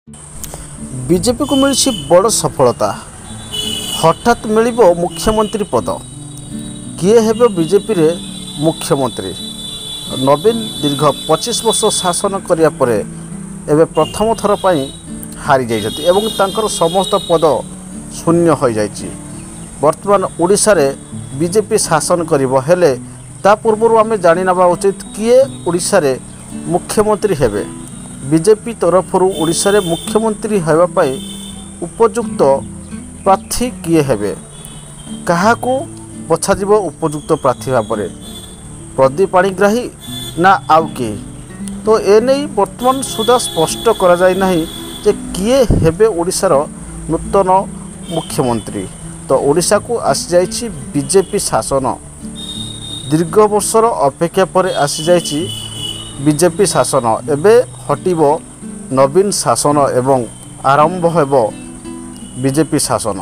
BJP को मिली बड़ सफलता। हठात मिल मुख्यमंत्री पद। किए हेबे बीजेपी रे मुख्यमंत्री? नवीन दीर्घ 25 वर्ष शासन करिया परे एवं प्रथम थर पर हारी जाइछथि एवं तांकर समस्त पद शून्य हो जाइछि। वर्तमान ओडिशा रे बीजेपी शासन करिबो हेले ता पूर्व आम जानी नवा उचित किए ओडिशा रे मुख्यमंत्री हेबे। बीजेपी तरफ ओडिशा रे मुख्यमंत्री हेबा पई उपयुक्त प्रार्थी किए हेबे, काहाकू बछाଯିब उपयुक्त प्रार्थी भाव में? प्रदीप पाणिग्राही ना आउ किए? तो एने वर्तमान सुधा स्पष्ट करा जाय नाही जे किए हेबे ओडिशार नूतन मुख्यमंत्री। तो ओडिशा को आसी जाइछि बीजेपी शासन। दीर्घ वर्षर अपेक्षा पर आसी जाइछि बीजेपी शासन। एबे हटिबो नवीन शासन एवं आरंभ हेबो बीजेपी शासन।